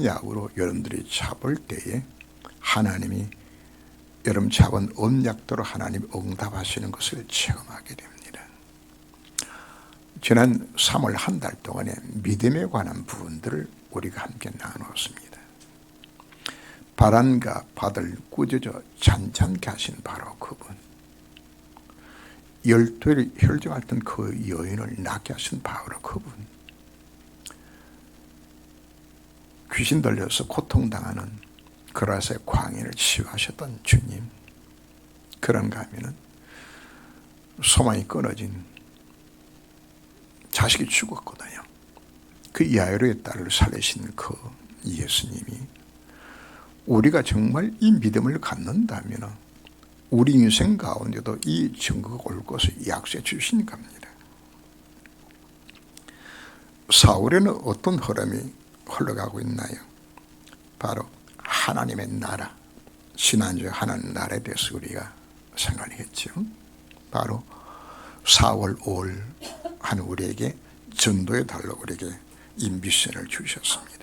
언약으로 여러분들이 잡을 때에 하나님이 여러분 잡은 언약대로 하나님이 응답하시는 것을 체험하게 됩니다. 지난 3월 한 달 동안에 믿음에 관한 부분들을 우리가 함께 나누었습니다. 바람과 바다를 꾸짖어 잔잔케 하신 바로 그분, 12일 혈증했던 그 여인을 낫게 하신 바로 그분, 귀신 들려서 고통당하는 그라사의 광인을 치유하셨던 주님, 그런가 하면은 소망이 끊어진 자식이 죽었거든요. 그 야이로의 딸을 살리신 그 예수님이 우리가 정말 이 믿음을 갖는다면 우리 인생 가운데도 이 증거가 올 것을 약속해 주신 겁니다. 사울에는 어떤 흐름이 흘러가고 있나요? 바로 하나님의 나라, 지난주에 하나님 나라에 대해서 우리가 생각을 했죠. 바로 4월 5월 한 우리에게 전도해 달라고 우리에게 이 미션을 주셨습니다.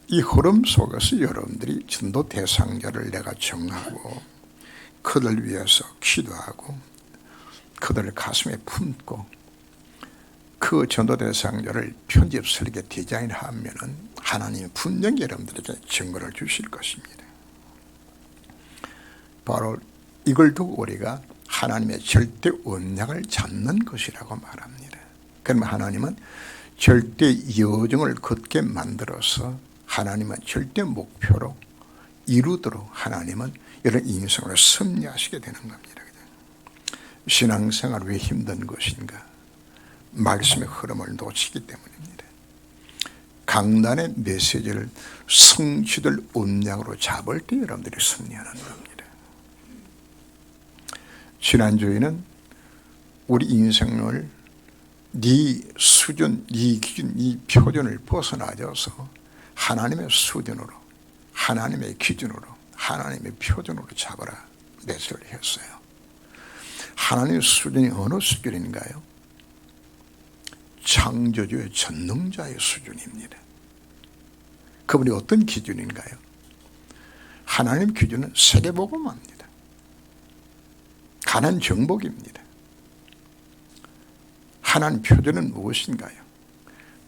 이 흐름 속에서 여러분들이 전도 대상자를 내가 정하고 그들 위해서 기도하고 그들을 가슴에 품고 그 전도 대상자를 편집 설계 디자인하면은 하나님이 분명히 여러분들에게 증거를 주실 것입니다. 바로 이걸 두고 우리가 하나님의 절대 언약을 잡는 것이라고 말합니다. 그러면 하나님은 절대 여정을 걷게 만들어서 하나님은 절대 목표로 이루도록 하나님은 이런 인생을 섭리하시게 되는 겁니다. 신앙생활 왜 힘든 것인가? 말씀의 흐름을 놓치기 때문입니다. 강단의 메시지를 성취될 언약으로 잡을 때 여러분들이 승리하는 겁니다. 지난주에는 우리 인생을 네 수준, 네 기준, 네 표준을 벗어나져서 하나님의 수준으로, 하나님의 기준으로, 하나님의 표준으로 잡아라 메시지를 했어요. 하나님의 수준이 어느 수준인가요? 창조주의 전능자의 수준입니다. 그분이 어떤 기준인가요? 하나님 기준은 세계복음화입니다. 가난 정복입니다. 하나님 표준은 무엇인가요?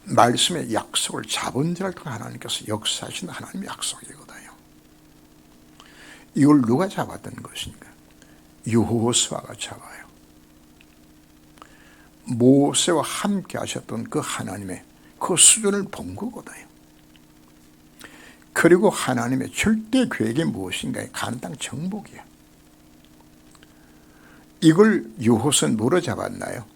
말씀의 약속을 잡은 자를 통해 하나님께서 역사하신 하나님의 약속이거든요. 이걸 누가 잡았던 것인가? 여호수아가 잡아요. 모세와 함께 하셨던 그 하나님의 그 수준을 본 거거든요. 그리고 하나님의 절대 계획이 무엇인가? 가나안 땅 정복이에요. 이걸 여호수아는 뭐로 잡았나요?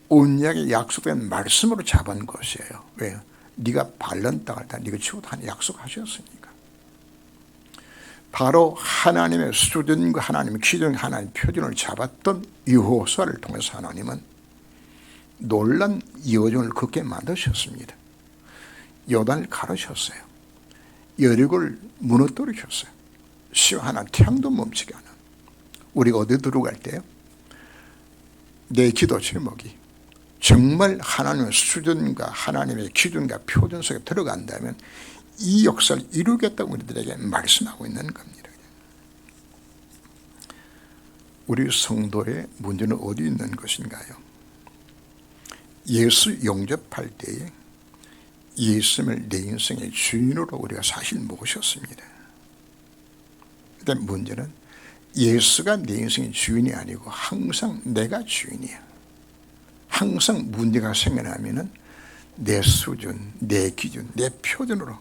언약의 약속된 말씀으로 잡은 것이에요. 왜요? 네가 밟는 땅을 다 네가 치고 다 약속하셨으니까. 바로 하나님의 수준과 하나님의 기준, 하나님의 표준을 잡았던 여호수아를 통해서 하나님은 놀란 여정을 걷게 만드셨습니다. 요단을 가르셨어요. 여리고를 무너뜨리셨어요. 시와 하나 태양도 멈추게 하는. 우리가 어디 들어갈 때요? 내 기도 제목이 정말 하나님의 수준과 하나님의 기준과 표준 속에 들어간다면 이 역사를 이루겠다고 우리들에게 말씀하고 있는 겁니다. 우리 성도의 문제는 어디 있는 것인가요? 예수 영접할 때에 예수님을 내 인생의 주인으로 우리가 사실 모셨습니다. 그런데 문제는 예수가 내 인생의 주인이 아니고 항상 내가 주인이야. 항상 문제가 생겨나면은 내 수준, 내 기준, 내 표준으로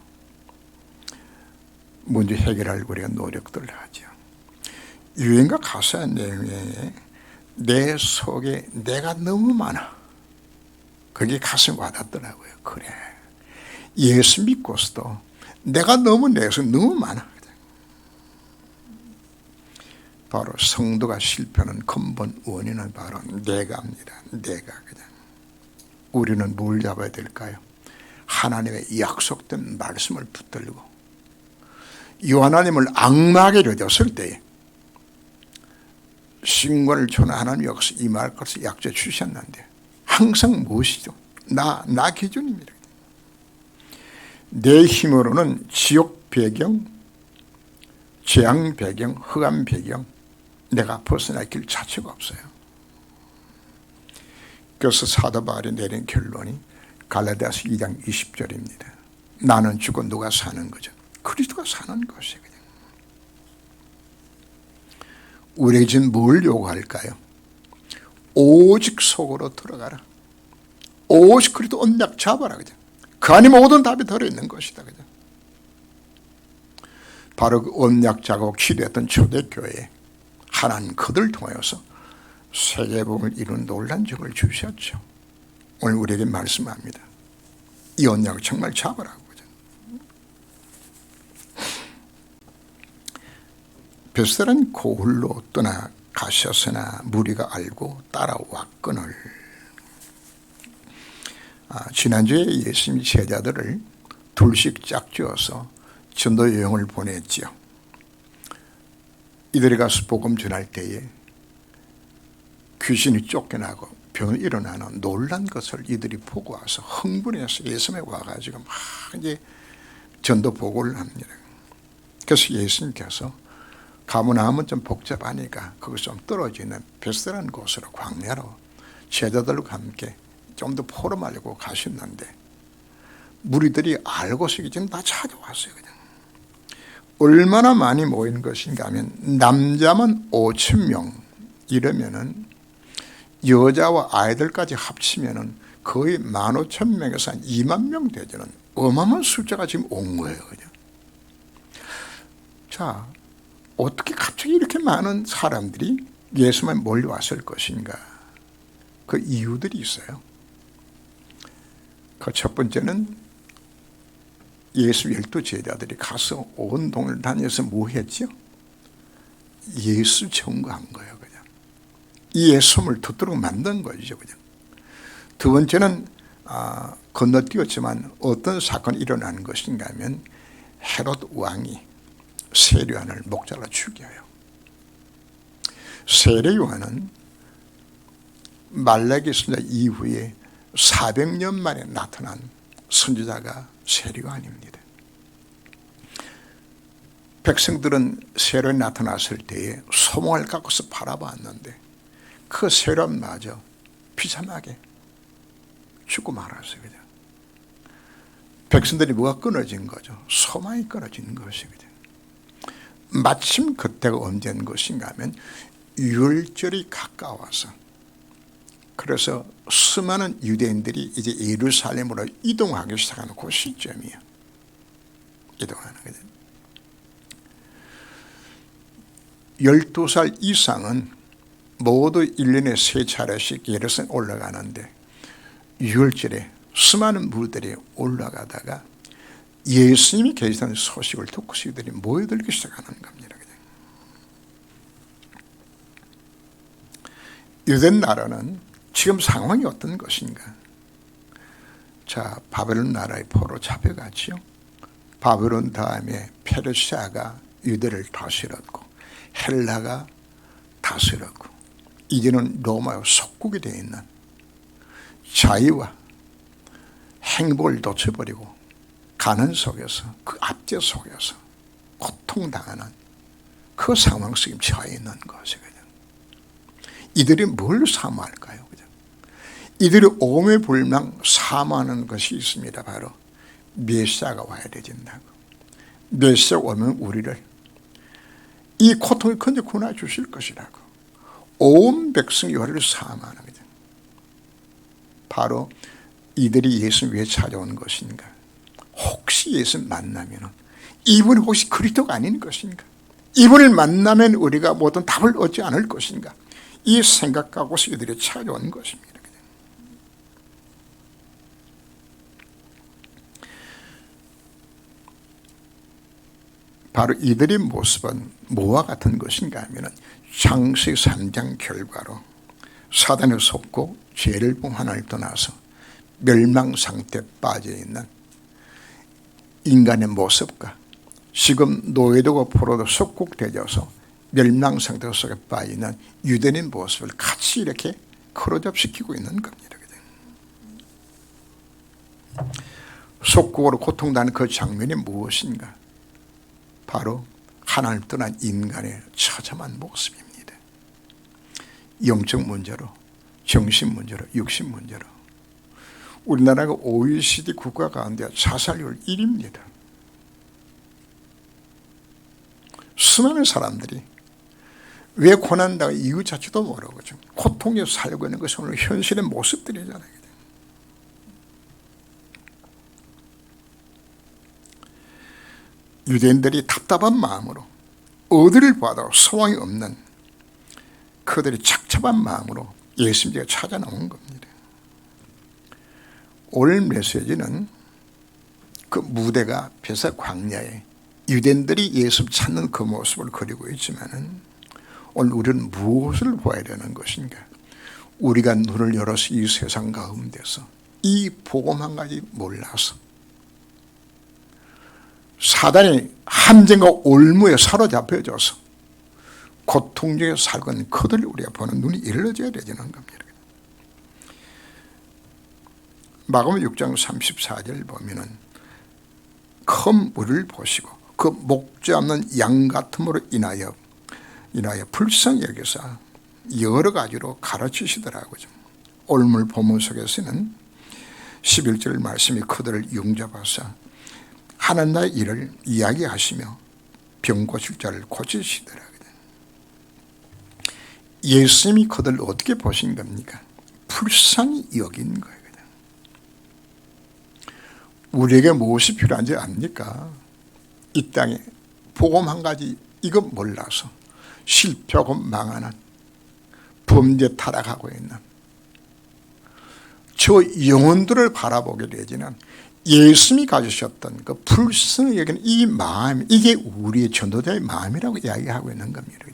문제 해결할 우리가 노력들을 하죠. 유행과 가사의 내용에 내 속에 내가 너무 많아. 그게 가슴에 와닿더라고요. 그래. 예수 믿고서도 내가 너무 내서 너무 많아. 바로 성도가 실패하는 근본 원인은 바로 내가입니다. 내가. 그냥. 우리는 뭘 잡아야 될까요? 하나님의 약속된 말씀을 붙들고 이 하나님을 악마에게 여겼을 때에 신관을 전하 하나님 역시 임할 것을 약속해 주셨는데 항상 무엇이죠? 나 기준입니다. 내 힘으로는 지옥 배경, 재앙 배경, 흑암 배경 내가 벗어날 길 자체가 없어요. 그래서 사도 바울이 내린 결론이 갈라디아서 2장 20절입니다. 나는 죽고 누가 사는 거죠? 그리스도가 사는 것이에요. 우리에게 지금 뭘 요구할까요? 오직 속으로 들어가라. 오직 그리스도 언약 잡아라. 그죠? 그 안에 모든 답이 들어있는 것이다. 그죠? 바로 그 언약 잡고 기도했던 초대교회에 하나님 그들을 통하여서 세계복음을 이룬 놀란 적을 주셨죠. 오늘 우리에게 말씀합니다. 이 언약을 정말 잡으라고. 벳셀은 고을로 떠나가셨으나 무리가 알고 따라왔거늘. 지난주에 예수님이 제자들을 둘씩 짝지어서 전도 여행을 보냈지요. 이들이 가서 복음 전할 때에 귀신이 쫓겨나고 병이 일어나는 놀란 것을 이들이 보고 와서 흥분해서 예수님에 와가지고 막 이제 전도 보고를 합니다. 그래서 예수님께서 가문하면 좀 복잡하니까 거기서 좀 떨어지는 벳셀이라는 곳으로 광야로 제자들과 함께 좀 더 포럼하려고 가셨는데 무리들이 알고서 지금 다 찾아왔어요. 그냥. 얼마나 많이 모인 것인가 하면 남자만 5,000명 이러면은 여자와 아이들까지 합치면은 거의 15,000명에서 한 2만 명 되지는 어마어마한 숫자가 지금 온 거예요. 그냥. 자, 어떻게 갑자기 이렇게 많은 사람들이 예수만 몰려왔을 것인가? 그 이유들이 있어요. 그 첫 번째는 예수 12 제자들이 가서 온 동을 다녀서 뭐 했죠? 예수 증거한 거예요. 그냥. 이 예수를 듣도록 만든 거죠. 그냥. 두 번째는 건너뛰었지만 어떤 사건이 일어나는 것인가 하면 헤롯 왕이 세례요한을 목자로 죽여요. 세례요한은 말라기 선지자 이후에 400년 만에 나타난 선지자가 세례요한입니다. 백성들은 세례요한이 나타났을 때에 소망을 갖고서 바라봤는데 그 세례요한마저 비참하게 죽고 말았어요. 그냥. 백성들이 뭐가 끊어진 거죠? 소망이 끊어진 것이거든요. 마침 그때가 언제인 것인가 하면 유월절이 가까워서 그래서 수많은 유대인들이 이제 예루살렘으로 이동하기 시작하는 그 시점이에요. 이동하는 거죠. 12살 이상은 모두 1년에 3차례씩 예루살렘 올라가는데 유월절에 수많은 무리들이 올라가다가 예수님이 계시다는 소식을 듣고 이들이 모여들기 시작하는 겁니다. 유대 나라는 지금 상황이 어떤 것인가? 자, 바벨론 나라의 포로 잡혀갔죠. 바벨론 다음에 페르시아가 유대를 다스렸고 헬라가 다스렸고 이제는 로마의 속국이 되어 있는 자유와 행복을 놓쳐버리고 가난 속에서 그 압제 속에서 고통당하는 그 상황 속에 처해 있는 것이거든요. 이들이 뭘 사모할까요? 이들이 오매불망 사모하는 것이 있습니다. 바로 메시아가 와야 되진다고. 메시아가 오면 우리를 이 고통을 건져 구원해 주실 것이라고. 온 백성이 우리를 사모하는 거죠. 바로 이들이 예수를 왜 찾아온 것인가? 혹시 예수를 만나면 이분이 혹시 그리스도가 아닌 것인가? 이분을 만나면 우리가 모든 답을 얻지 않을 것인가? 이 생각하고서 이들이 찾아온 것입니다. 바로 이들의 모습은 뭐와 같은 것인가 하면 창세기 3장 결과로 사단에 속고 죄를 범 하나를 떠나서 멸망 상태에 빠져있는 인간의 모습과 지금 노예되고 포로로 속국되어서 멸망 상태 속에 빠져있는 유대인의 모습을 같이 이렇게 크로즈업시키고 있는 겁니다. 속국으로 고통당하는 그 장면이 무엇인가? 바로 하나님 떠난 인간의 처참한 모습입니다. 영적 문제로, 정신 문제로, 육신 문제로 우리나라가 OECD 국가 가운데 자살률 1위입니다. 수많은 사람들이 왜 고난당한 이유 자체도 모르고 좀 고통에 살고 있는 것은 오늘 현실의 모습들이잖아요. 유대인들이 답답한 마음으로 어디를 봐도 소망이 없는 그들이 착잡한 마음으로 예수님께 찾아나온 겁니다. 오늘 메시지는 그 무대가 베사 광야에 유대인들이 예수 찾는 그 모습을 그리고 있지만은 오늘 우리는 무엇을 봐야 되는 것인가? 우리가 눈을 열어서 이 세상 가운데서 이 복음 한 가지 몰라서 사단의 함정과 올무에 사로잡혀져서 고통 중에 살고 있는 그들을 우리가 보는 눈이 열려져야 되는 겁니다. 마가복음 6장 34절 보면은 큰 물을 보시고 그 목자 없는 양 같음으로 인하여 불쌍히 여기서 여러 가지로 가르치시더라고요. 올물 본문 속에서는 11절 말씀이 그들을 용접하사 하나님 나라의 일을 이야기하시며 병 고칠 자를 고치시더라고요. 예수님이 그들을 어떻게 보신 겁니까? 불쌍히 여긴 거예요. 우리에게 무엇이 필요한지 압니까? 이 땅에 복음 한 가지 이거 몰라서 실패하고 망하는 범죄 타락하고 있는 저 영혼들을 바라보게 되지는 예수님이 가지셨던 그 불쌍히 여기는 이 마음, 이게 우리의 전도자의 마음이라고 이야기하고 있는 겁니다.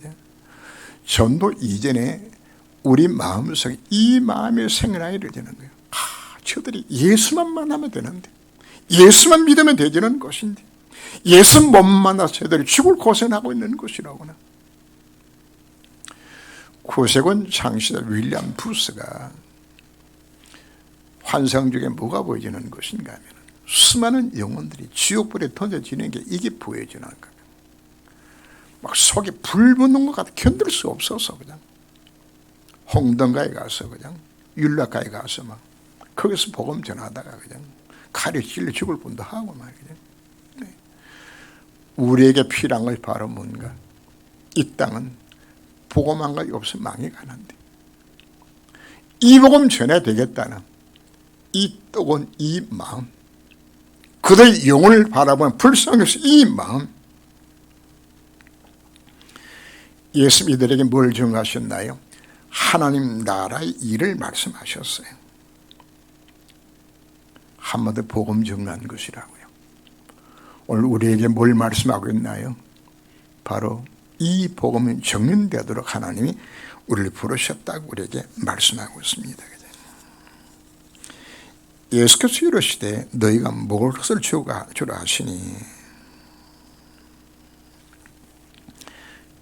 전도 이전에 우리 마음속에 이 마음이 생겨나야 되는 거예요. 저들이 예수만 만나면 되는데, 예수만 믿으면 되지는 것인데, 예수 못 만나서 저들이 죽을 고생하고 있는 것이라구나. 구세군 창시자 윌리엄 부스가 환상 중에 뭐가 보여지는 것인가 하면 수많은 영혼들이 지옥불에 던져지는 게 이게 보여지는 거예요. 막 속에 불 붙는 것 같아 견딜 수 없어서 그냥 홍등가에 가서 그냥 율락가에 가서 막 거기서 복음 전하다가 그냥 칼에 찔려 죽을 뻔도 하고 말이죠. 네. 우리에게 필요한 것이 바로 뭔가? 이 땅은 복음 한 가지 없으면 망해 가는데 이 복음 전해야 되겠다는 이 뜨거운 이 마음, 그들의 영혼을 바라보는 불쌍해서 이 마음, 예수님 이들에게 뭘 정하셨나요? 하나님 나라의 일을 말씀하셨어요. 한마디 복음 정한 것이라고요. 오늘 우리에게 뭘 말씀하고 있나요? 바로 이 복음이 정연되도록 하나님이 우리를 부르셨다고 우리에게 말씀하고 있습니다. 예수께서 이르시되 너희가 먹을 것을 주라 하시니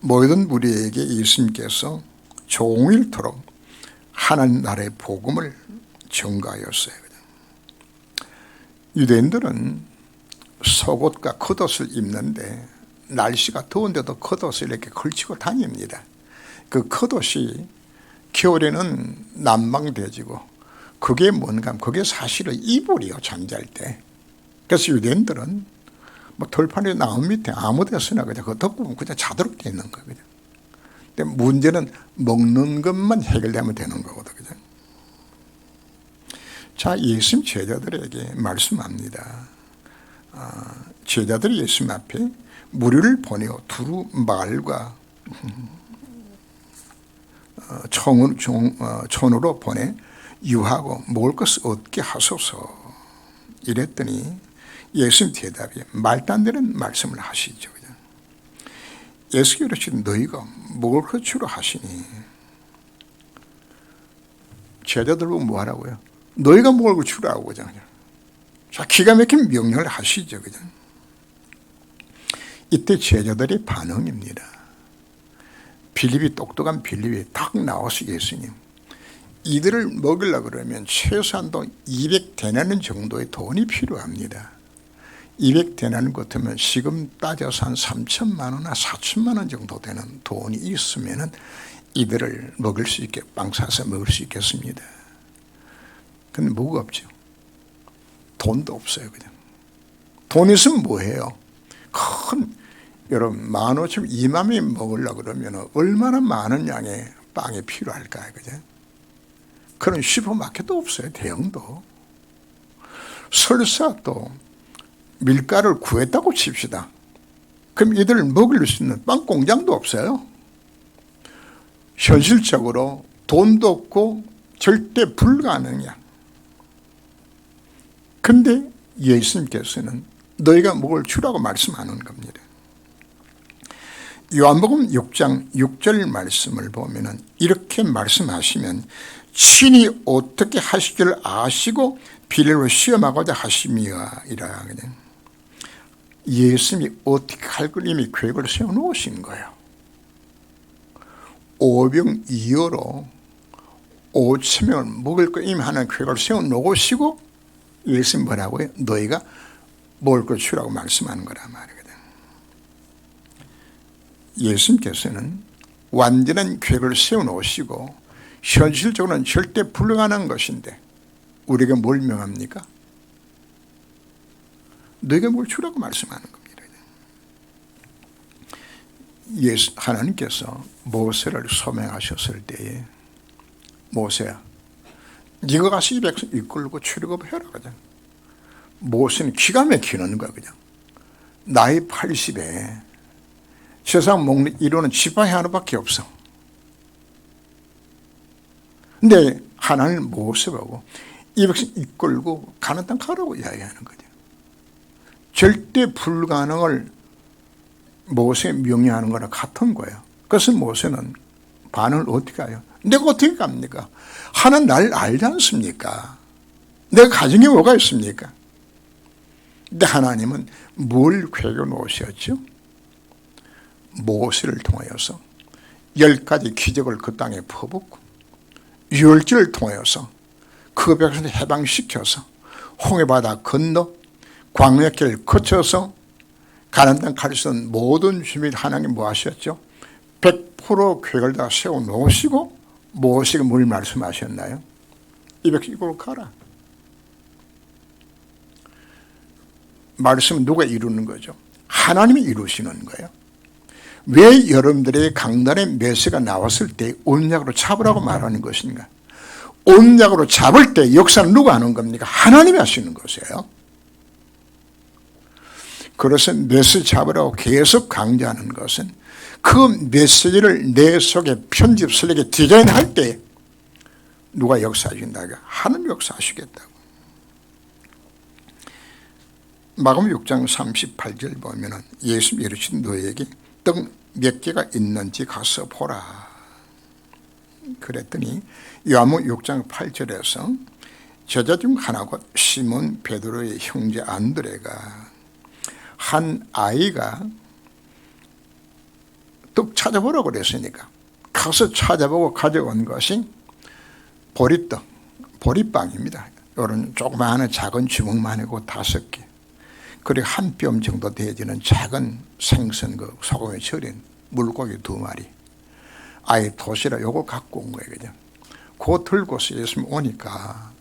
모든 무리에게 예수님께서 종일토록 하나님 나라의 복음을 전가하였어요. 유대인들은 속옷과 겉옷을 입는데 날씨가 더운데도 겉옷을 이렇게 걸치고 다닙니다. 그 겉옷이 겨울에는 난방돼지고 그게 뭔가 하면 그게 사실은 이불이요, 잠잘 때. 그래서 유대인들은 뭐 돌판에 나무 밑에 아무 데서나 그냥 그 덮고 보면 그냥 자도록 되어 있는 거거든요. 근데 문제는 먹는 것만 해결되면 되는 거거든요. 자, 예수님 제자들에게 말씀합니다. 제자들이 예수님 앞에 무리를 보내어 두루 말과 촌으로 보내 유하고 먹을 것을 얻게 하소서 이랬더니 예수님 대답이 말도 안 되는 말씀을 하시죠. 예수께서 이르시되 너희가 먹을 것 주라 하시니 제자들 보고 뭐 하라고요? 너희가 먹을 것 주라고 그냥. 자, 기가 막힌 명령을 하시죠. 그냥. 이때 제자들의 반응입니다. 빌립이 똑똑한 빌립이 딱 나와서 예수님 이들을 먹으려고 그러면 최소한도 200데나리온 정도의 돈이 필요합니다. 200데나리온 같으면 지금 따져서 한 3천만 원이나 4천만 원 정도 되는 돈이 있으면 이들을 먹을 수 있게, 빵 사서 먹을 수 있겠습니다. 근데 뭐가 없죠. 돈도 없어요. 그냥 돈 있으면 뭐해요. 여러분 15,000, 2만 명이 먹으려고 그러면 얼마나 많은 양의 빵이 필요할까요? 그죠? 그런 슈퍼마켓도 없어요. 대형도. 설사 또 밀가루를 구했다고 칩시다. 그럼 이들을 먹일 수 있는 빵 공장도 없어요. 현실적으로 돈도 없고 절대 불가능이야. 근데 예수님께서는 너희가 먹을 주라고 말씀하는 겁니다. 요한복음 6장 6절 말씀을 보면 이렇게 말씀하시면 친히 어떻게 하시기를 아시고 비례로 시험하고자 하심이라. 예수님이 어떻게 할 걸 이미 계획을 세워놓으신 거예요. 오병이어로 5,000명을 먹을 거 이미 하는 계획을 세워놓으시고 예수님 뭐라고요? 너희가 먹을 걸 주라고 말씀하는 거란 말이거든. 예수님께서는 완전한 계획을 세워놓으시고 현실적으로는 절대 불가능한 것인데 우리가 뭘 명합니까? 너희가 뭘 주라고 말씀하는 겁니다. 하나님께서 모세를 소명하셨을 때에 모세야 네가 가서 이 백성 이끌고 출애굽해라. 그냥 모세는 기가 막히는 거야. 그냥 나이 80에 세상 먹는 이론은 지팡이 하나밖에 없어. 근데 하나님 모세하고 이 백성 이끌고 가는 땅 가라고 이야기하는 거죠. 절대 불가능을 모세에 명령하는 거랑 같은 거예요. 그래서 모세는 반응을 어떻게 해요? 내가 어떻게 갑니까? 하나님 날 알지 않습니까? 내가 가정에 뭐가 있습니까? 근데 하나님은 뭘 계획해 놓으셨죠? 모세를 통하여서 10가지 기적을 그 땅에 퍼붓고 유월절을 통하여서 그 백성을 해방시켜서 홍해바다 건너 광야길을 거쳐서 가나안 땅 갈 수 있는 모든 준비를 하나님 뭐 하셨죠? 100% 계획을 다 세워놓으시고 모세가 뭘 말씀하셨나요? 이 백성 이걸로 가라. 말씀은 누가 이루는 거죠? 하나님이 이루시는 거예요. 왜 여러분들의 강단에 메시가 나왔을 때 언약으로 잡으라고 말하는 것인가? 언약으로 잡을 때 역사는 누가 하는 겁니까? 하나님이 하시는 것이에요. 그래서 메시지 잡으라고 계속 강조하는 것은 그 메시지를 내 속에 편집설에게 디자인할 때 누가 역사하신다고? 하나님 역사하시겠다고. 마가복음 6장 38절 보면 예수님이 이르신 너에게 떡 몇 개가 있는지 가서 보라. 그랬더니 요한복음 6장 8절에서 제자 중 하나고 시몬 베드로의 형제 안드레가 한 아이가 떡 찾아보라고 그랬으니까 가서 찾아보고 가져온 것이 보리떡, 보리빵입니다. 이런 조그마한 작은 주먹만 하고 5개. 그리고 한 뼘 정도 되어지는 작은 생선, 그 소금에 절인 물고기 2마리. 아예 도시락 요거 갖고 온 거예요. 그죠? 그거 들고서 예수님 오니까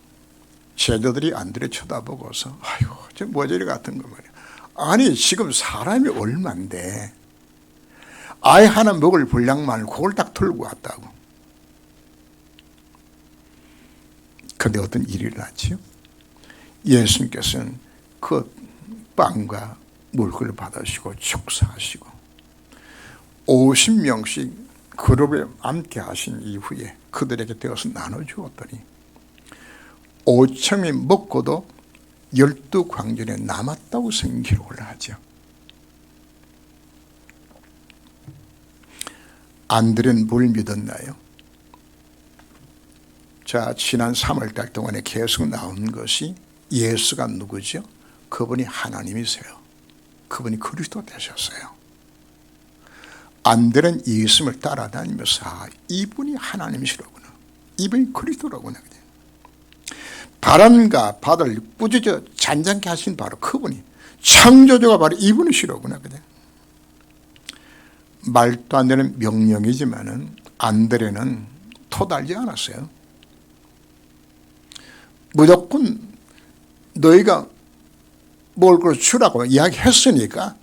제자들이 안드레 쳐다보고서 아이고, 저 머저리 같은 거 말이야. 아니, 지금 사람이 얼만데 아이 하나 먹을 분량만 그걸 딱 들고 왔다고. 그런데 어떤 일이 일어났지요? 예수님께서는 그 빵과 물을 받으시고 축사하시고 50명씩 그룹에 앉게 하신 이후에 그들에게 되어서 나눠주었더니 5,000명이 먹고도 12광전에 남았다고 성경 기록을 하죠. 안드레는 뭘 믿었나요? 자, 지난 3월달 동안에 계속 나오는 것이 예수가 누구죠? 그분이 하나님이세요. 그분이 그리스도 되셨어요. 안드레는 예수님을 따라다니면서 이분이 하나님이시로구나. 이분이 그리스도라고 하거든요. 바람과 바다를 꾸짖어 잔잔케 하신 바로 그분이, 창조주가 바로 이분이시라고 하거든요. 말도 안 되는 명령이지만은 안드레는 토달지 않았어요. 무조건 너희가 먹을 걸 주라고 이야기했으니까.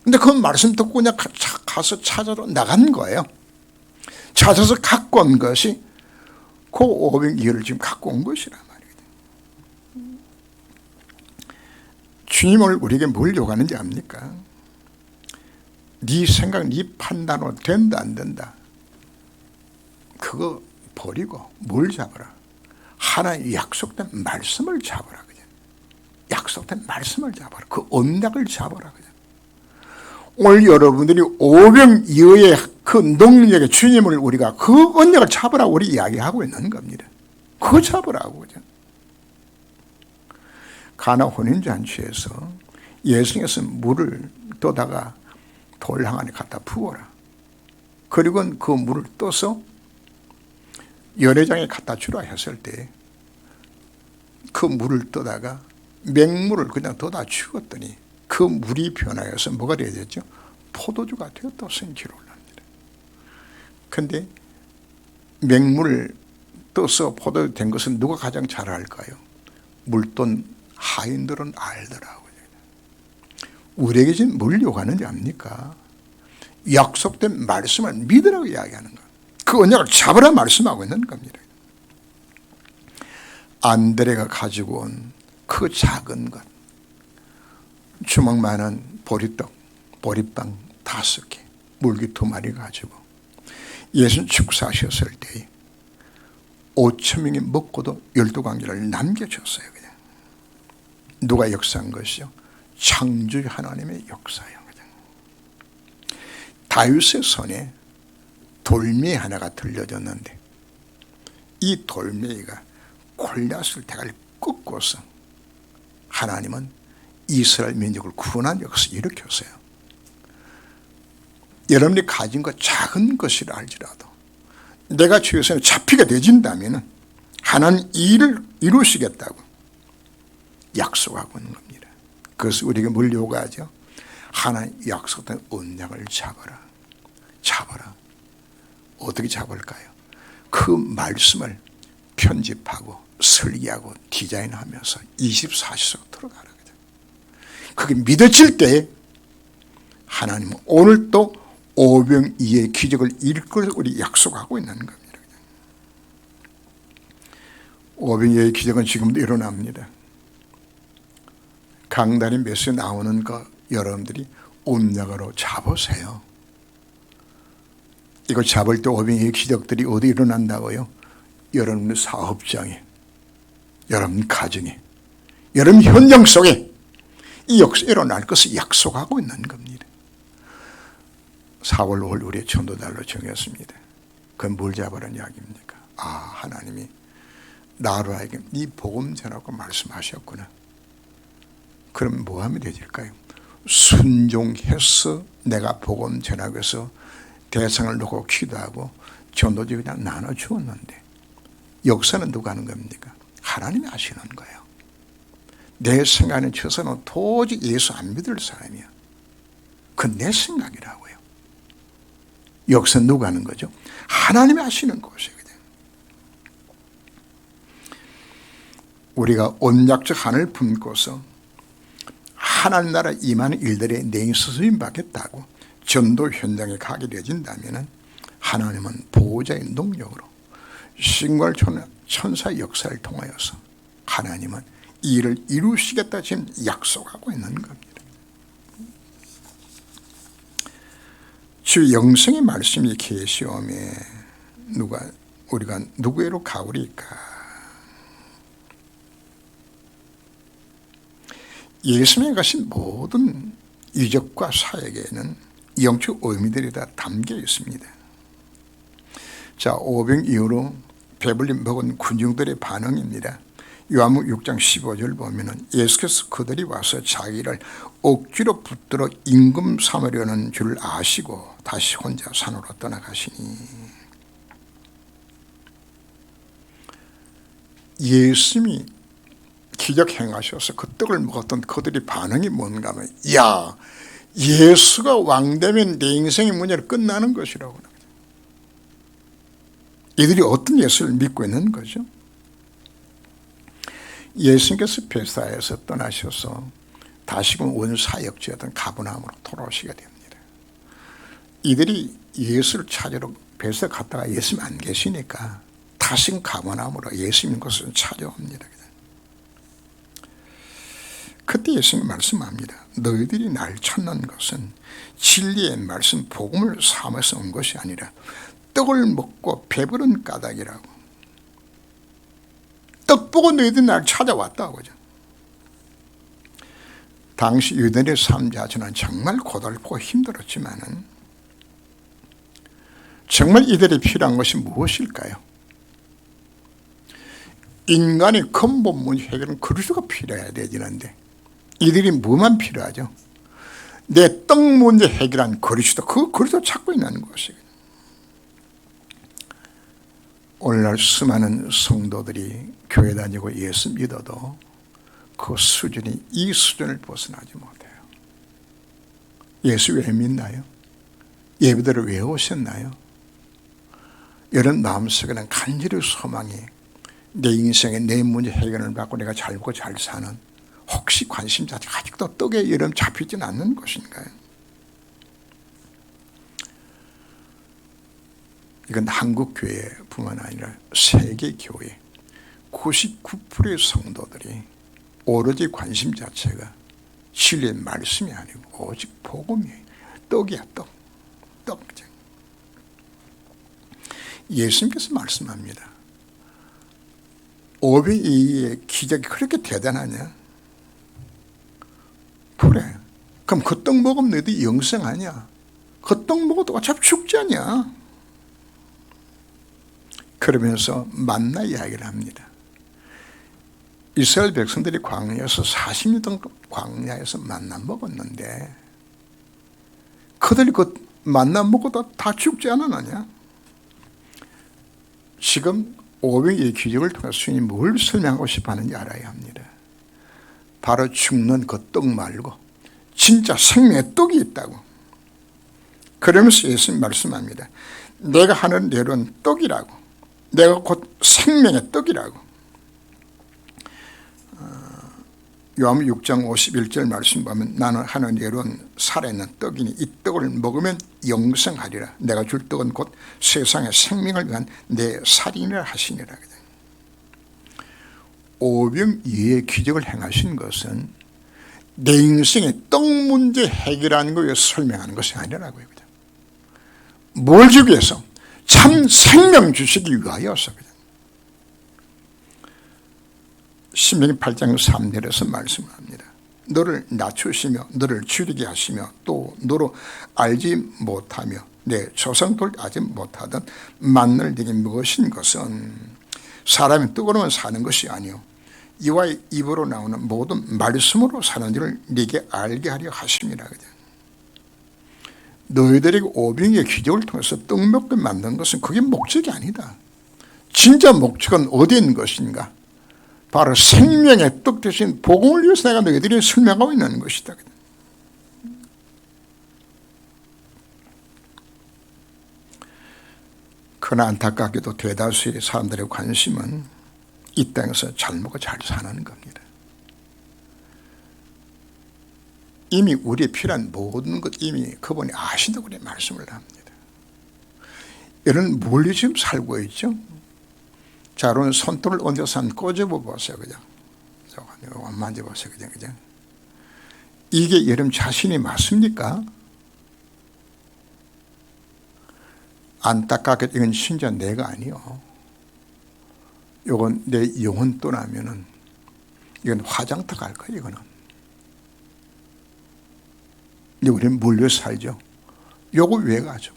근데 그 말씀 듣고 그냥 가서 찾아러 나간 거예요. 찾아서 갖고 온 것이 그 500이를 지금 갖고 온 것이란 말이거든요. 주님을 우리에게 뭘 요구하는지 압니까? 네 생각, 네 판단으로 된다 안 된다, 그거 버리고 뭘 잡아라? 하나의 약속된 말씀을 잡아라. 그냥 약속된 말씀을 잡아라. 그 언약을 잡아라. 그냥 오늘 여러분들이 오병이어의 그 능력의 주님을 우리가 그 언약을 잡으라 우리 이야기하고 있는 겁니다. 그거 잡으라고. 그죠? 가나 혼인잔치에서 예수님께서 물을 떠다가 돌랑 안에 갖다 부어라. 그리고 그 물을 떠서 열애장에 갖다 주라 했을 때 그 물을 떠다가 맹물을 그냥 떠다 주었더니 그 물이 변하여서 뭐가 되었죠? 포도주가 되었다고 성경에 올랍니다. 그런데 맹물을 떠서 포도주 된 것은 누가 가장 잘 알까요? 물돈 하인들은 알더라고요. 우리에게 지금 뭘 요구하는지 압니까? 약속된 말씀을 믿으라고 이야기하는 거예요. 그 언약을 잡으라 말씀하고 있는 겁니다. 안드레가 가지고 온 그 작은 것, 주먹만한 보리떡, 보리빵 5개, 물기 2마리 가지고 예수님 축사하셨을 때 5,000명이 먹고도 12관계를 남겨줬어요. 그냥. 누가 역사한 것이요? 창조주 하나님의 역사예요. 그냥. 다윗의 손에 돌멩이 하나가 들려졌는데 이 돌멩이가 골리앗을 대가리 꺾고서 하나님은 이스라엘 민족을 구원한 역사를 일으켰어요. 여러분이 가진 것 작은 것이라 할지라도 내가 주의 손에 잡히게 되진다면 하나님 이 일을 이루시겠다고 약속하고 있는 겁니다. 그래서 우리에게 뭘 요구하죠? 하나님 약속된 언약을 잡아라. 잡아라. 어떻게 잡을까요? 그 말씀을 편집하고 설계하고 디자인하면서 24시간 들어가라. 그게 믿어질 때 하나님은 오늘 또 오병이의 기적을 이룰 것을 우리 약속하고 있는 겁니다. 오병이의 기적은 지금도 일어납니다. 강단의 메시지 나오는 거 여러분들이 언약으로 잡으세요. 이거 잡을 때 오병이의 기적들이 어디 일어난다고요? 여러분의 사업장에, 여러분 가정에, 여러분 현장 속에 이 역사 일어날 것을 약속하고 있는 겁니다. 4월 5일 우리의 전도달로 정했습니다. 그건 뭘 잡으라는 이야기입니까? 하나님이 나로 하여금 이 복음 전하고 말씀하셨구나. 그럼 뭐 하면 되질까요? 순종해서 내가 복음 전하기 위해서 대상을 놓고 기도하고 전도지 그냥 나눠주었는데 역사는 누가 하는 겁니까? 하나님이 하시는 거예요. 내 생각에 쳐서는 도저히 예수 안 믿을 사람이야. 그건 내 생각이라고요. 역사는 누가 하는 거죠? 하나님이 하시는 것이거든요. 우리가 언약적 하늘 품고서 하나님 나라 임하는 일들에 내 인생 쓰임 받겠다고 전도 현장에 가게 되어진다면 하나님은 보호자의 능력으로 신과 천사의 역사를 통하여서 하나님은 이 일을 이루시겠다 지금 약속하고 있는 겁니다. 주 영생의 말씀이 계시오매 우리가 누구에로 가오리까? 예수님이 가신 모든 이적과 사역에는 영적 의미들이 다 담겨 있습니다. 자, 오병 이후로 배불리 먹은 군중들의 반응입니다. 요한복음 6장 15절 보면은 예수께서 그들이 와서 자기를 억지로 붙들어 임금 삼으려는 줄 아시고 다시 혼자 산으로 떠나가시니. 예수님이 기적 행하셔서 그 떡을 먹었던 그들의 반응이 뭔가 하면, 야, 예수가 왕되면 내 인생의 문제를 끝나는 것이라고. 이들이 어떤 예수를 믿고 있는 거죠? 예수님께서 베사에서 떠나셔서 다시금 원사역지였던 가버나움으로 돌아오시게 됩니다. 이들이 예수를 찾으러 베사 갔다가 예수님 안 계시니까 다시금 가버나움으로 예수님 것을 찾아옵니다. 그때 예수님이 말씀합니다. 너희들이 날 찾는 것은 진리의 말씀 복음을 삼아서 온 것이 아니라 떡을 먹고 배부른 까닭이라고. 떡 보고 너희들이 날 찾아왔다고. 그죠? 당시 유대인의 삶 자체는 정말 고달프고 힘들었지만은 정말 이들이 필요한 것이 무엇일까요? 인간의 근본 문제 해결은 그리스도가 필요해야 되지는데 이들이 뭐만 필요하죠? 내 떡 문제 해결한 그리스도, 그 그리스도 찾고 있는 것이에요. 오늘날 수많은 성도들이 교회 다니고 예수 믿어도 그 수준이 이 수준을 벗어나지 못해요. 예수 왜 믿나요? 예배대로 왜 오셨나요? 이런 마음속에는 간절히 소망이 내 인생의 내 문제 해결을 받고 내가 잘 먹고 잘 사는 혹시 관심자가 아직도 떡에 이름 잡히지는 않는 것인가요? 이건 한국교회뿐만 아니라 세계교회 99%의 성도들이 오로지 관심 자체가 진리의 말씀이 아니고 오직 복음이에요. 떡이야, 떡. 떡. 예수님께서 말씀합니다. 502의 기적이 그렇게 대단하냐? 그래. 그럼 그 떡 먹으면 너희들이 영생하냐? 그 떡 먹어도 어차피 죽지 않냐? 그러면서 만나 이야기를 합니다. 이스라엘 백성들이 광야에서 40년 동안 광야에서 만나 먹었는데 그들이 그 만나 먹어도 다 죽지 않았느냐? 지금 500의 기적을 통해서 주님이 뭘 설명하고 싶어 하는지 알아야 합니다. 바로 죽는 그 떡 말고 진짜 생명의 떡이 있다고. 그러면서 예수님 말씀합니다. 내가 하는 예로는 떡이라고. 내가 곧 생명의 떡이라고. 요한복음 6장 51절 말씀 보면 나는 하는 예로는 살아있는 떡이니 이 떡을 먹으면 영생하리라. 내가 줄 떡은 곧 세상의 생명을 위한 내 살이니라 하시니라. 오병이어의 기적을 행하신 것은 내 인생의 떡 문제 해결하는 것을 위해서 설명하는 것이 아니라고요. 뭘 주기 위해서? 참 생명 주시기 위하여서. 신명기 8장 3절에서 말씀합니다. 너를 낮추시며 너를 줄이게 하시며 또 너로 알지 못하며 내 조상들 알지 못하던 만날 내게 무엇인 것은 사람이 떡으로만 사는 것이 아니요 이와 입으로 나오는 모든 말씀으로 사는 줄을 네게 알게 하려 하심이라. 너희들에게 오병이의 기적을 통해서 떡 먹게 만든 것은 그게 목적이 아니다. 진짜 목적은 어디에 있는 것인가? 바로 생명의 떡 대신 복음을 위해서 내가 너희들이 설명하고 있는 것이다. 그러나 안타깝게도 대다수의 사람들의 관심은 이 땅에서 잘 먹고 잘 사는 겁니다. 이미 우리의 필요한 모든 것 이미 그분이 아신다고 그렇게 말씀을 합니다. 이런 물리 지금 살고 있죠. 자, 여러분 손톱을 얹어서 한 꼬집어 보세요. 그죠? 저거 만져보세요. 그죠? 이게 여러분 자신이 맞습니까? 안타깝게 이건 진짜 내가 아니요. 이건 내 영혼 떠나면은 이건 화장터 갈 거예요. 이거는. 근데 우리는 물려 살죠. 요거 왜 가지고?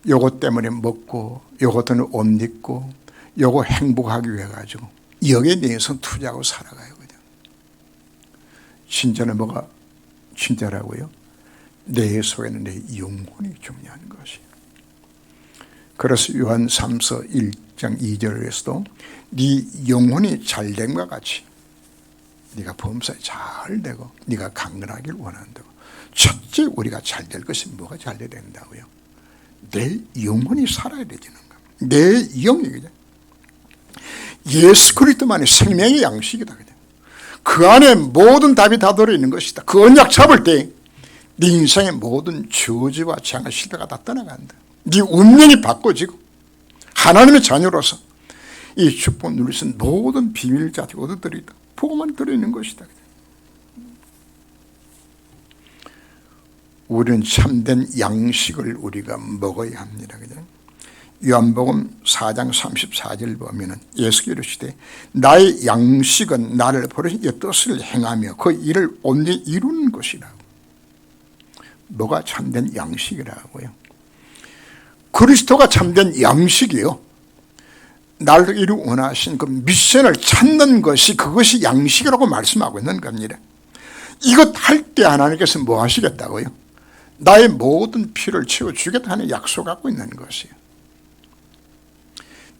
요거 때문에 먹고, 요거 때문에 옷 입고, 요거 행복하기 위해 가지고 여기에 대해서 투자하고 살아가요. 그냥. 진짜는 뭐가 진짜라고요? 내 속에는 내 영혼이 중요한 것이에요. 그래서 요한 3서 1장 2절에서도 네 영혼이 잘됨과 같이 네가 범사에 잘 되고 네가 강건하길 원한다고. 첫째 우리가 잘 될 것이 뭐가 잘 돼야 된다고요? 내 영혼이 살아야 되지는 거야. 내 영이 그냥 예수 그리스도만이 생명의 양식이다. 그냥 그 안에 모든 답이 다 들어있는 것이다. 그 언약 잡을 때 네 인생의 모든 저주와 장애 실패가 다 떠나간다. 네 운명이 바꿔지고 하나님의 자녀로서 이 축복 누릴 수 있는 모든 비밀 자체가 얻어들이다. 복음만 들어있는 것이다. 우리는 참된 양식을 우리가 먹어야 합니다. 그냥 요한복음 4장 34절 보면은 예수께서 이르시되 나의 양식은 나를 보내신 이 뜻을 행하며 그 일을 온전히 이루는 것이라고. 뭐가 참된 양식이라고요? 그리스도가 참된 양식이요. 나를 이루 원하신 그 미션을 찾는 것이 그것이 양식이라고 말씀하고 있는 겁니다. 이것 할 때 하나님께서 뭐 하시겠다고요? 나의 모든 필요를 채워주겠다는 약속하고 있는 것이에요.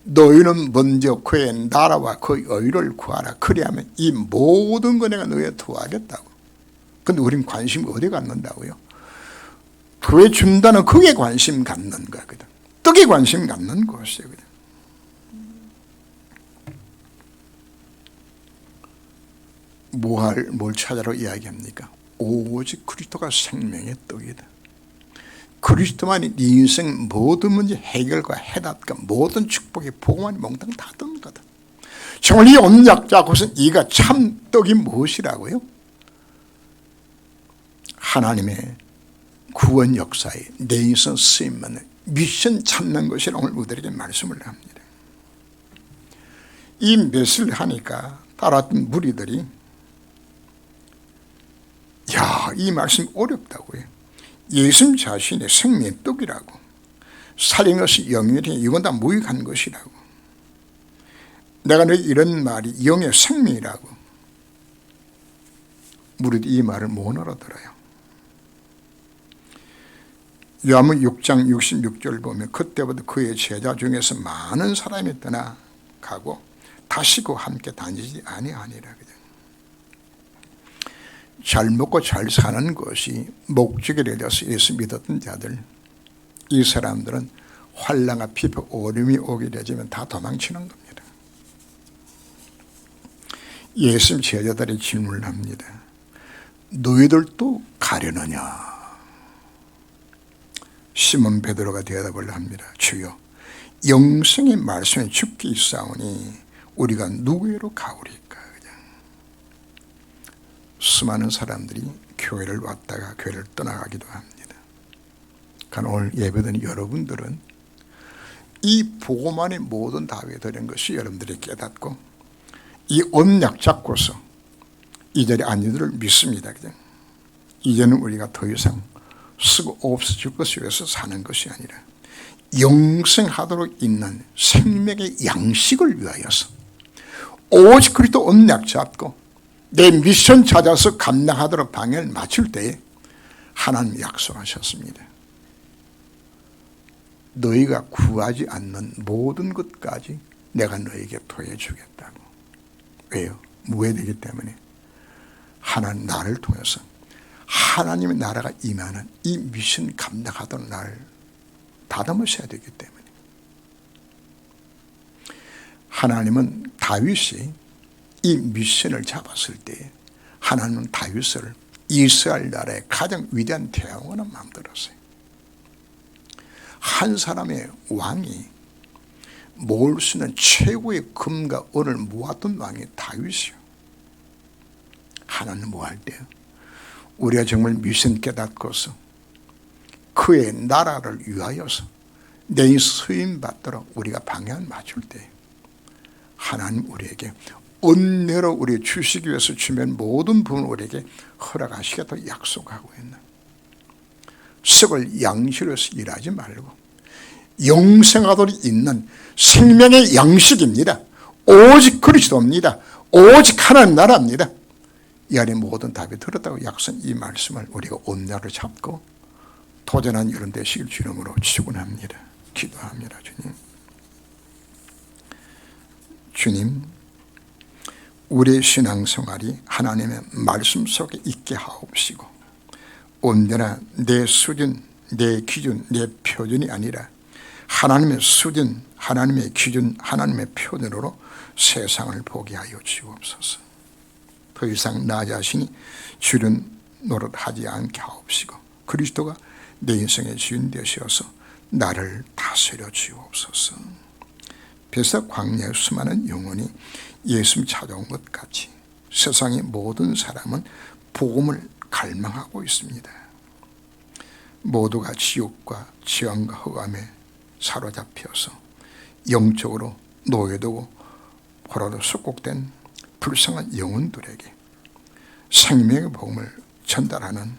너희는 먼저 그의 나라와 그의 의를 구하라. 그리하면 이 모든 거 내가 너희에 더하겠다고. 근데 우린 관심 어디 갖는다고요? 그에 준다는 그게 관심 갖는 거거든. 떡에 관심 갖는 것이에요. 뭘 찾아라 이야기합니까? 오직 그리스도가 생명의 떡이다. 그리스도만이 네 인생 모든 문제 해결과 해답과 모든 축복의 복음만이 몽땅 다 든 거다. 정말 이 언약자 것은 이가 참 떡이 무엇이라고요? 하나님의 구원 역사에 내 인생 쓰임만 미션 찾는 것이라고 오늘 우리에게 말씀을 합니다. 이 메시지를 하니까 따랐던 무리들이 야, 이 말씀 어렵다고요. 예수님 자신의 생명의 떡이라고. 살린 것이 영이니 이건 다 무익한 것이라고. 내가 너희 이런 말이 영의 생명이라고. 무리들이 이 말을 못 알아들어요. 요한복음 6장 66절 보면 그때부터 그의 제자 중에서 많은 사람이 떠나가고 다시 그와 함께 다니지 아니하니라. 잘 먹고 잘 사는 것이 목적이 되어서 예수 믿었던 자들, 이 사람들은 환난과 비폭 어려움이 오게 되면 다 도망치는 겁니다. 예수님 제자들이 질문을 합니다. 너희들도 가려느냐? 시몬 베드로가 대답을 합니다. 주여, 영생의 말씀에 죽게 있사오니 우리가 누구에로 가오리까? 수많은 사람들이 교회를 왔다가 교회를 떠나가기도 합니다. 그러나 오늘 예배드린 여러분들은 이 복음 안에 모든 답이 들은 것이 여러분들이 깨닫고 이 언약 잡고서 이 자리에 앉은들을 믿습니다. 그냥 이제는 우리가 더 이상 쓰고 없어질 것을 위해서 사는 것이 아니라 영생하도록 있는 생명의 양식을 위하여서 오직 그리스도 언약 잡고 내 미션 찾아서 감당하도록 방향을 맞출 때에 하나님 약속하셨습니다. 너희가 구하지 않는 모든 것까지 내가 너에게 더해주겠다고. 왜요? 무해되기 때문에 하나님 나를 통해서 하나님의 나라가 임하는 이 미션 감당하도록 나를 다듬으셔야 되기 때문에. 하나님은 다윗이 이 미션을 잡았을 때 하나님은 다윗을 이스라엘 나라의 가장 위대한 대왕으로 만들었어요. 한 사람의 왕이 모을 수 있는 최고의 금과 은을 모았던 왕이 다윗이요. 하나님 뭐 할 때요? 우리가 정말 미션 깨닫고서 그의 나라를 위하여서 내 쓰임 받도록 우리가 방향을 맞출 때 하나님 우리에게 은혜로 우리 주시기 위해서 주면 모든 부분을 우리에게 허락하시겠다고 약속하고 있는, 썩을 양식으로서 일하지 말고 영생하도록 있는 생명의 양식입니다. 오직 그리스도입니다. 오직 하나님 나라입니다. 이 안에 모든 답이 들었다고 약속, 이 말씀을 우리가 온전하게 잡고 도전한 여러분 되시길 주님으로 축원합니다. 기도합니다. 주님, 우리의 신앙생활이 하나님의 말씀 속에 있게 하옵시고 언제나 내 수준, 내 기준, 내 표준이 아니라 하나님의 수준, 하나님의 기준, 하나님의 표준으로 세상을 보게 하여 주옵소서. 더 이상 나 자신이 주는 노릇하지 않게 하옵시고 그리스도가 내 인생의 주인 되셔서 나를 다스려 주옵소서. 베사 광야의 수많은 영혼이 예수님 찾아온 것 같이 세상의 모든 사람은 복음을 갈망하고 있습니다. 모두가 지옥과 지왕과 흑암에 사로잡혀서 영적으로 노예되고 포로로 속국된 불쌍한 영혼들에게 생명의 복음을 전달하는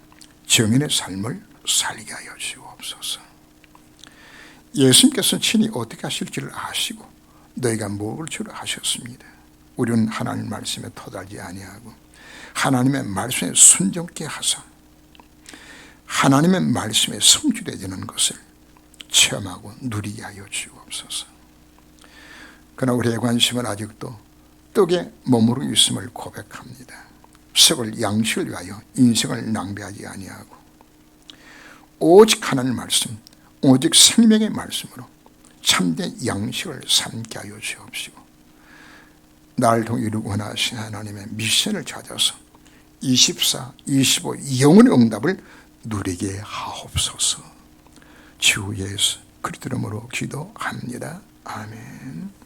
정인의 삶을 살게 하여 주옵소서. 예수님께서 친히 어떻게 하실지를 아시고 너희가 먹을 줄 아셨습니다. 우리는 하나님 말씀에 토달지 아니하고 하나님의 말씀에 순종케 하사 하나님의 말씀에 성취되는 것을 체험하고 누리게 하여 주옵소서. 그러나 우리의 관심은 아직도 떡에 머무르고 있음을 고백합니다. 썩을 양식을 위하여 인생을 낭비하지 아니하고 오직 하나님의 말씀, 오직 생명의 말씀으로 참된 양식을 삼게 하여 주옵시고 나를 통해 이루고 원하신 하나님의 미션을 찾아서 24, 25 영혼의 응답을 누리게 하옵소서. 주 예수 그리스도 이름으로 기도합니다. 아멘.